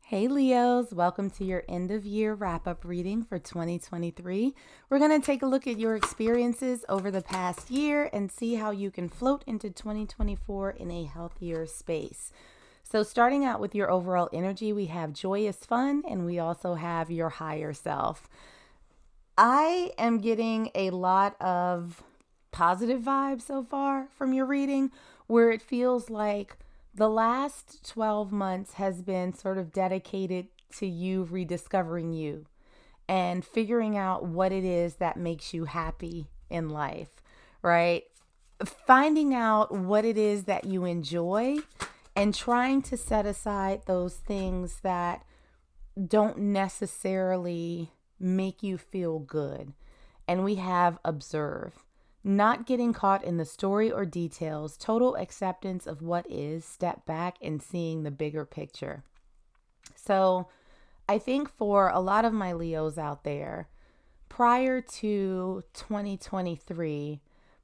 Hey Leos, welcome to your end of year wrap up reading for 2023. We're going to take a look at your experiences over the past year and see how you can float into 2024 in a healthier space. So, starting out with your overall energy, we have joyous fun and we also have your higher self. I am getting a lot of positive vibes so far from your reading, where it feels like the last 12 months has been sort of dedicated to you rediscovering you and figuring out what it is that makes you happy in life, right? Finding out what it is that you enjoy and trying to set aside those things that don't necessarily make you feel good. And we have observe, not getting caught in the story or details, total acceptance of what is, step back and seeing the bigger picture. So I think for a lot of my Leos out there, prior to 2023,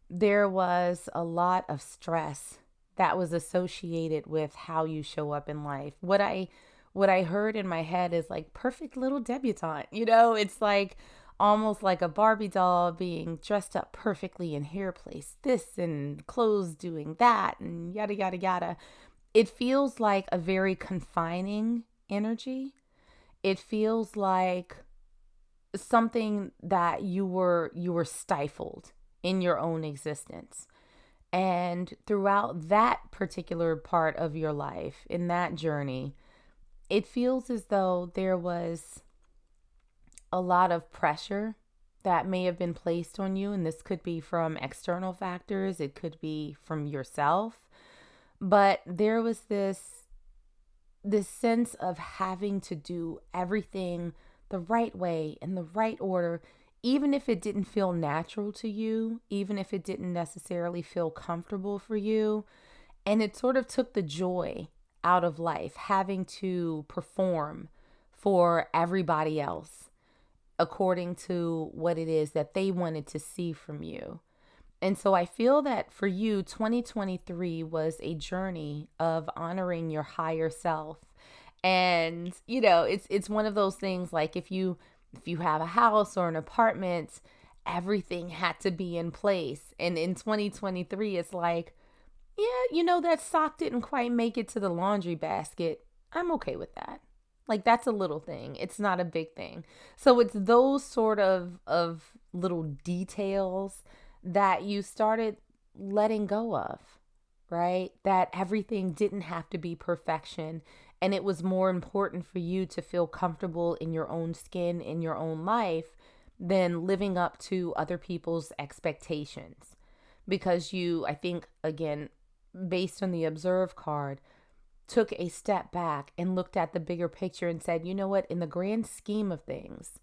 there was a lot of stress that was associated with how you show up in life. What I heard in my head is like perfect little debutante. It's like almost like a Barbie doll being dressed up perfectly in hair placed this and clothes doing that and yada yada yada. It feels like a very confining energy. It feels like something that you were stifled in your own existence. And throughout that particular part of your life, in that journey, it feels as though there was a lot of pressure that may have been placed on you. And this could be from external factors, it could be from yourself. But there was this sense of having to do everything the right way in the right order, even if it didn't feel natural to you, even if it didn't necessarily feel comfortable for you. And it sort of took the joy out of life, having to perform for everybody else according to what it is that they wanted to see from you. And so I feel that for you, 2023 was a journey of honoring your higher self. And it's one of those things like if you have a house or an apartment, everything had to be in place. And in 2023, it's like, yeah, that sock didn't quite make it to the laundry basket. I'm okay with that. Like that's a little thing. It's not a big thing. So it's those sort of little details that you started letting go of, right? That everything didn't have to be perfection. And it was more important for you to feel comfortable in your own skin, in your own life, than living up to other people's expectations. Because you, I think, again, based on the observe card, took a step back and looked at the bigger picture and said, you know what, in the grand scheme of things,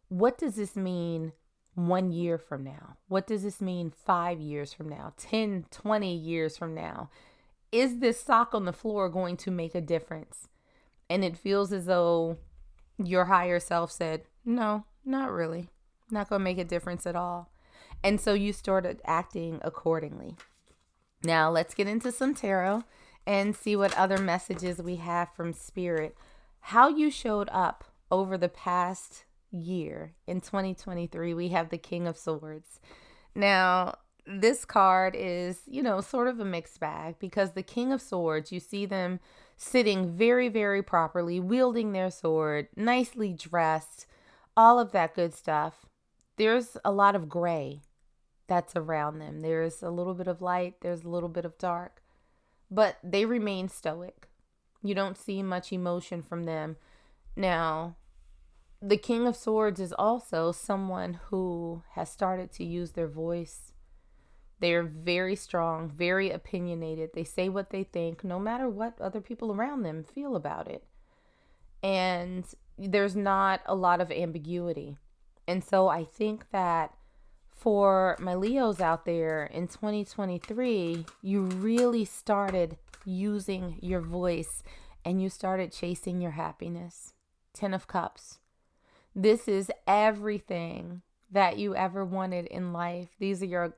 what does this mean 1 year from now? What does this mean 5 years from now, 10, 20 years from now? Is this sock on the floor going to make a difference? And it feels as though your higher self said, no, not really. Not going to make a difference at all. And so you started acting accordingly. Now let's get into some tarot and see what other messages we have from Spirit. How you showed up over the past year in 2023. We have the King of Swords. Now, this card is, sort of a mixed bag because the King of Swords, you see them sitting very, very properly, wielding their sword, nicely dressed, all of that good stuff. There's a lot of gray that's around them. There's a little bit of light, there's a little bit of dark, but they remain stoic. You don't see much emotion from them. Now, the King of Swords is also someone who has started to use their voice. They're very strong, very opinionated. They say what they think, no matter what other people around them feel about it. And there's not a lot of ambiguity. And so I think that for my Leos out there in 2023, you really started using your voice and you started chasing your happiness. 10 of Cups. This is everything that you ever wanted in life. These are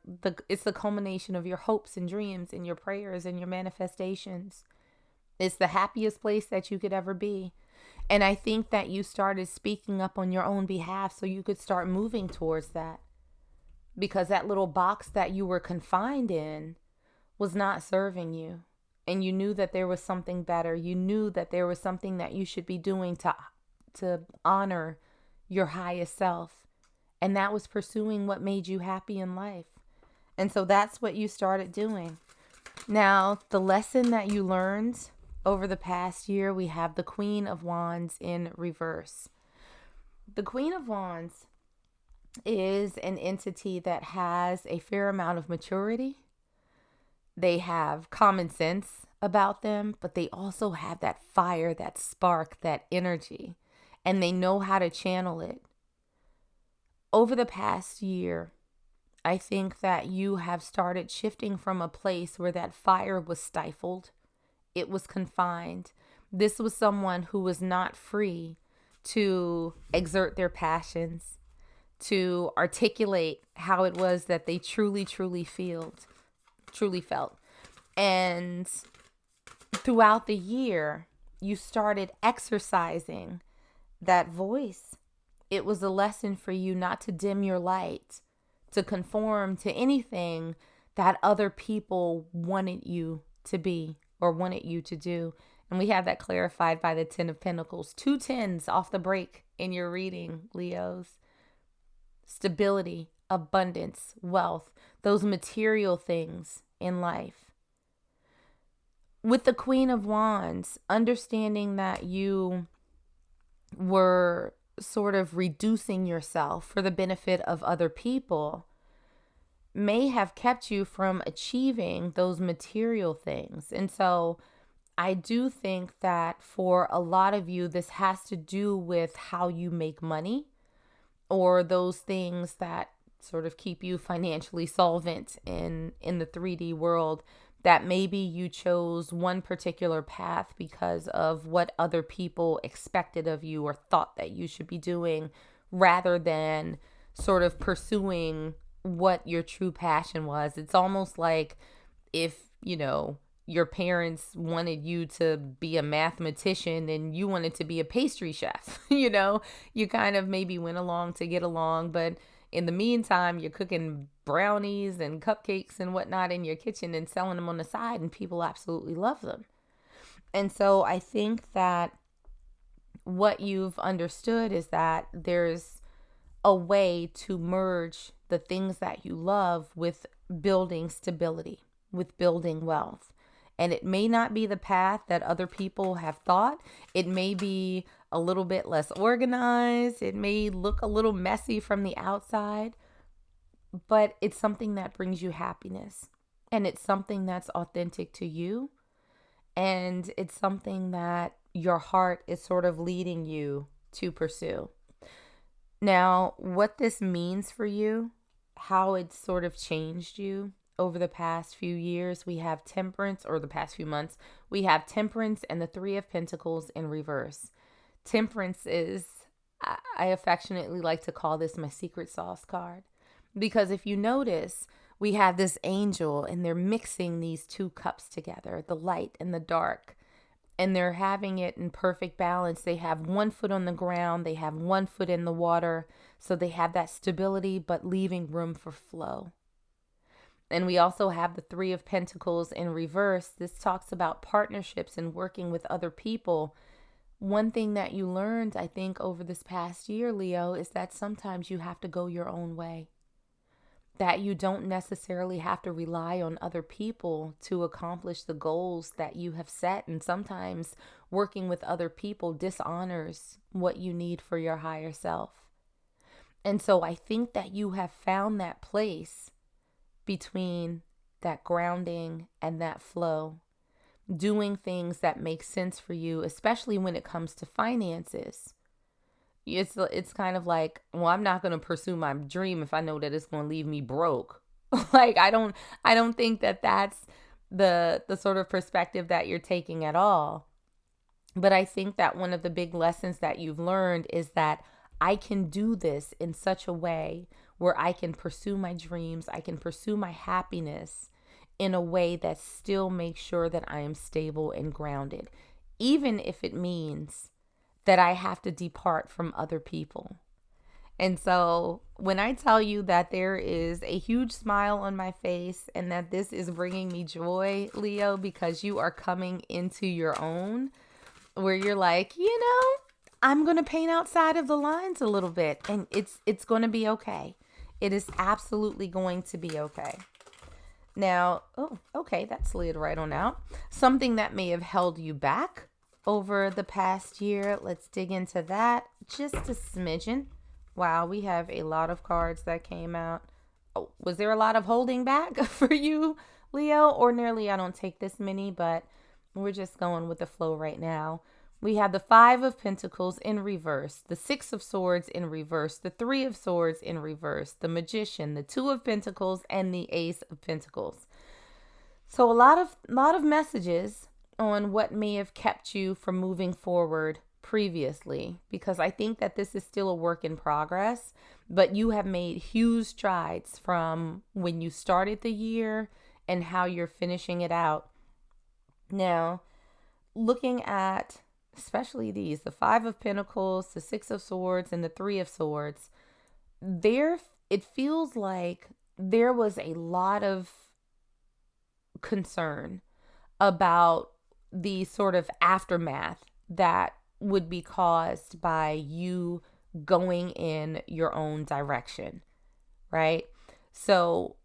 it's the culmination of your hopes and dreams and your prayers and your manifestations. It's the happiest place that you could ever be. And I think that you started speaking up on your own behalf so you could start moving towards that, because that little box that you were confined in was not serving you. And you knew that there was something better. You knew that there was something that you should be doing to honor your highest self. And that was pursuing what made you happy in life. And so that's what you started doing. Now, the lesson that you learned over the past year, we have the Queen of Wands in reverse. The Queen of Wands is an entity that has a fair amount of maturity. They have common sense about them, but they also have that fire, that spark, that energy, and they know how to channel it. Over the past year, I think that you have started shifting from a place where that fire was stifled. It was confined. This was someone who was not free to exert their passions, to articulate how it was that they truly felt. And throughout the year, you started exercising that voice. It was a lesson for you not to dim your light, to conform to anything that other people wanted you to be or wanted you to do. And we have that clarified by the 10 of Pentacles. 2 tens off the break in your reading, Leos. Stability, abundance, wealth, those material things in life. With the Queen of Wands, understanding that you were sort of reducing yourself for the benefit of other people may have kept you from achieving those material things. And so I do think that for a lot of you, this has to do with how you make money, or those things that sort of keep you financially solvent in the 3D world, that maybe you chose one particular path because of what other people expected of you or thought that you should be doing, rather than sort of pursuing what your true passion was. It's almost like if, your parents wanted you to be a mathematician and you wanted to be a pastry chef, you kind of maybe went along to get along, but in the meantime, you're cooking brownies and cupcakes and whatnot in your kitchen and selling them on the side, and people absolutely love them. And so I think that what you've understood is that there's a way to merge the things that you love with building stability, with building wealth. And it may not be the path that other people have thought. It may be a little bit less organized. It may look a little messy from the outside, but it's something that brings you happiness. And it's something that's authentic to you. And it's something that your heart is sort of leading you to pursue. Now, what this means for you, how it sort of changed you over the past few years, we have Temperance, or the past few months, we have Temperance and the 3 of Pentacles in reverse. Temperance is, I affectionately like to call this my secret sauce card, because if you notice, we have this angel and they're mixing these 2 cups together, the light and the dark, and they're having it in perfect balance. They have 1 foot on the ground, they have 1 foot in the water, so they have that stability but leaving room for flow. And we also have the 3 of Pentacles in reverse. This talks about partnerships and working with other people. One thing that you learned, I think, over this past year, Leo, is that sometimes you have to go your own way. That you don't necessarily have to rely on other people to accomplish the goals that you have set. And sometimes working with other people dishonors what you need for your higher self. And so I think that you have found that place between that grounding and that flow, doing things that make sense for you, especially when it comes to finances. It's kind of like, well, I'm not going to pursue my dream if I know that it's going to leave me broke. Like, I don't think that that's the sort of perspective that you're taking at all. But I think that one of the big lessons that you've learned is that I can do this in such a way where I can pursue my dreams, I can pursue my happiness in a way that still makes sure that I am stable and grounded, even if it means that I have to depart from other people. And so when I tell you that there is a huge smile on my face and that this is bringing me joy, Leo, because you are coming into your own, where you're like, I'm going to paint outside of the lines a little bit, and it's going to be okay. It is absolutely going to be okay. Now, okay, that slid right on out. Something that may have held you back over the past year. Let's dig into that just a smidgen. Wow, we have a lot of cards that came out. Oh, was there a lot of holding back for you, Leo? Ordinarily, I don't take this many, but we're just going with the flow right now. We have the 5 of Pentacles in reverse, the 6 of Swords in reverse, the 3 of Swords in reverse, the Magician, the 2 of Pentacles, and the Ace of Pentacles. So a lot of messages on what may have kept you from moving forward previously, because I think that this is still a work in progress, but you have made huge strides from when you started the year and how you're finishing it out. Now, looking at especially these, the 5 of Pentacles, the 6 of Swords, and the 3 of Swords, it feels like there was a lot of concern about the sort of aftermath that would be caused by you going in your own direction, right? So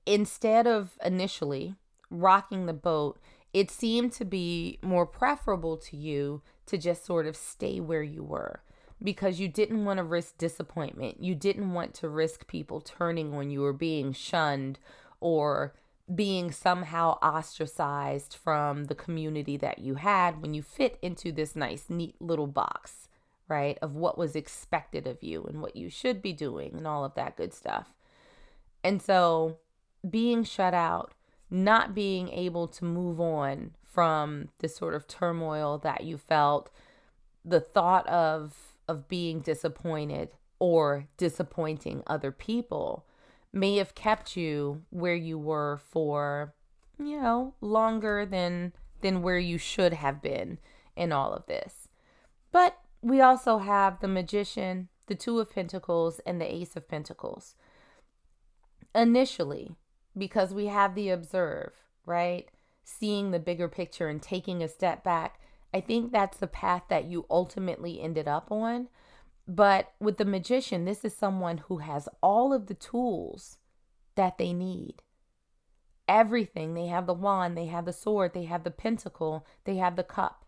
instead of initially rocking the boat, it seemed to be more preferable to you to just sort of stay where you were, because you didn't want to risk disappointment. You didn't want to risk people turning on you or being shunned or being somehow ostracized from the community that you had when you fit into this nice, neat little box, right, of what was expected of you and what you should be doing and all of that good stuff. And so being shut out, not being able to move on from this sort of turmoil that you felt, the thought of being disappointed or disappointing other people may have kept you where you were for, longer than where you should have been in all of this. But we also have the Magician, the 2 of Pentacles, and the Ace of Pentacles. Initially, because we have the observe, right? Seeing the bigger picture and taking a step back. I think that's the path that you ultimately ended up on. But with the Magician, this is someone who has all of the tools that they need. Everything. They have the wand, they have the sword, they have the pentacle, they have the cup.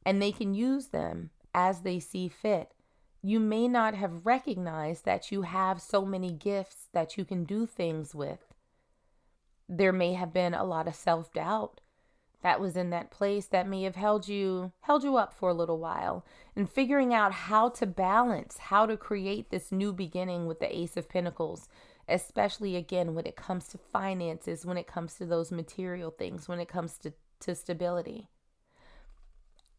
And they can use them as they see fit. You may not have recognized that you have so many gifts that you can do things with. There may have been a lot of self-doubt that was in that place that may have held you up for a little while. And figuring out how to balance, how to create this new beginning with the Ace of Pentacles, especially again when it comes to finances, when it comes to those material things, when it comes to stability.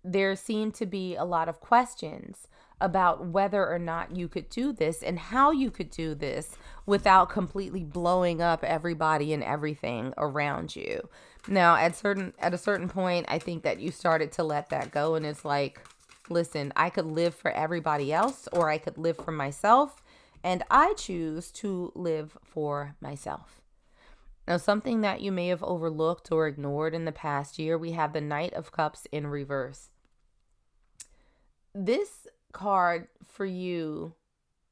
There seemed to be a lot of questions about whether or not you could do this and how you could do this without completely blowing up everybody and everything around you. Now, at a certain point, I think that you started to let that go, and it's like, listen, I could live for everybody else or I could live for myself, and I choose to live for myself. Now, something that you may have overlooked or ignored in the past year, we have the Knight of Cups in reverse. This card for you,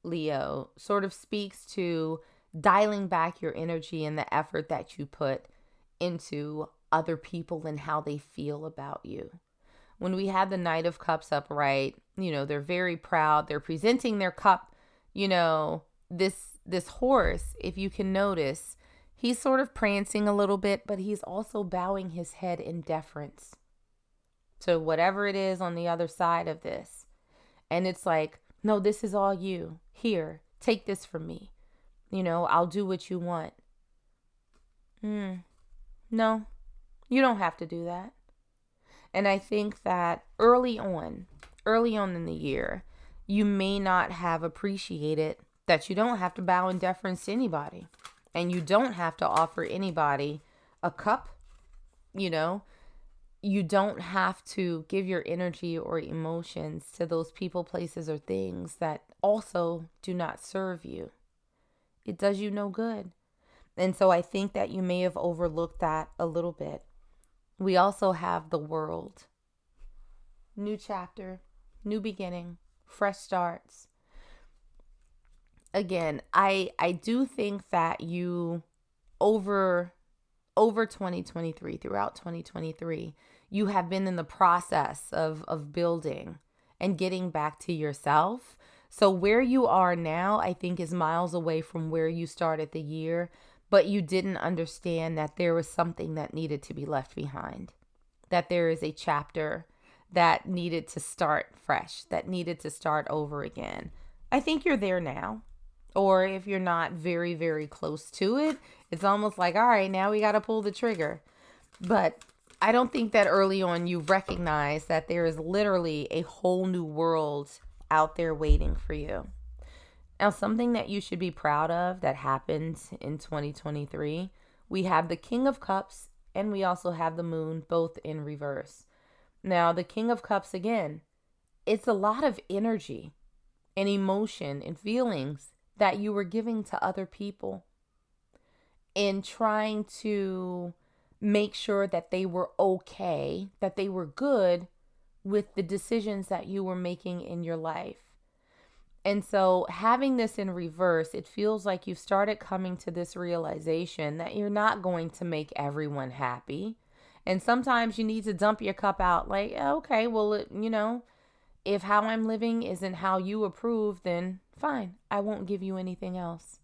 Leo, sort of speaks to dialing back your energy and the effort that you put into other people and how they feel about you. When we have the Knight of Cups upright, they're very proud. They're presenting their cup. This horse, if you can notice, he's sort of prancing a little bit, but he's also bowing his head in deference to whatever it is on the other side of this. And it's like, no, this is all you. Here, take this from me. I'll do what you want. No, you don't have to do that. And I think that early on in the year, you may not have appreciated that you don't have to bow in deference to anybody. And you don't have to offer anybody a cup, you don't have to give your energy or emotions to those people, places, or things that also do not serve you. It does you no good. And so I think that you may have overlooked that a little bit. We also have the world. New chapter, new beginning, fresh starts. Again, I do think that you over 2023, throughout 2023, you have been in the process of building and getting back to yourself. So where you are now, I think, is miles away from where you started the year, but you didn't understand that there was something that needed to be left behind, that there is a chapter that needed to start fresh, that needed to start over again. I think you're there now. Or if you're not very, very close to it, it's almost like, all right, now we got to pull the trigger. But I don't think that early on you recognize that there is literally a whole new world out there waiting for you. Now, something that you should be proud of that happened in 2023, we have the King of Cups and we also have the Moon, both in reverse. Now, the King of Cups, again, it's a lot of energy and emotion and feelings that you were giving to other people in trying to make sure that they were okay, that they were good with the decisions that you were making in your life. And so having this in reverse, it feels like you've started coming to this realization that you're not going to make everyone happy. And sometimes you need to dump your cup out like, okay, well, if how I'm living isn't how you approve, then fine, I won't give you anything else.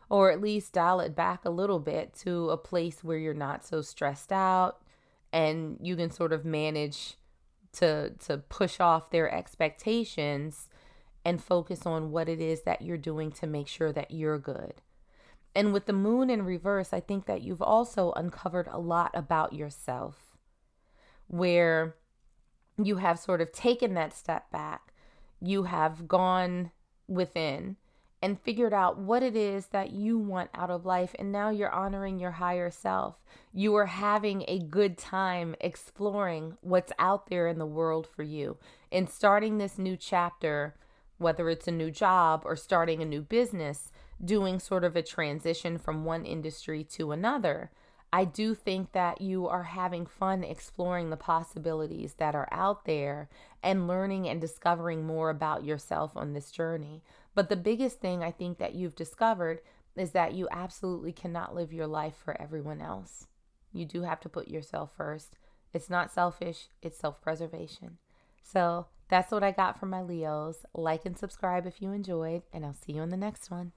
Or at least dial it back a little bit to a place where you're not so stressed out and you can sort of manage to push off their expectations and focus on what it is that you're doing to make sure that you're good. And with the Moon in reverse, I think that you've also uncovered a lot about yourself, where you have sort of taken that step back. You have gone within and figured out what it is that you want out of life. And now you're honoring your higher self. You are having a good time exploring what's out there in the world for you and starting this new chapter, whether it's a new job or starting a new business, doing sort of a transition from one industry to another. I do think that you are having fun exploring the possibilities that are out there and learning and discovering more about yourself on this journey. But the biggest thing I think that you've discovered is that you absolutely cannot live your life for everyone else. You do have to put yourself first. It's not selfish, it's self-preservation. So that's what I got from my Leos. Like and subscribe if you enjoyed, and I'll see you on the next one.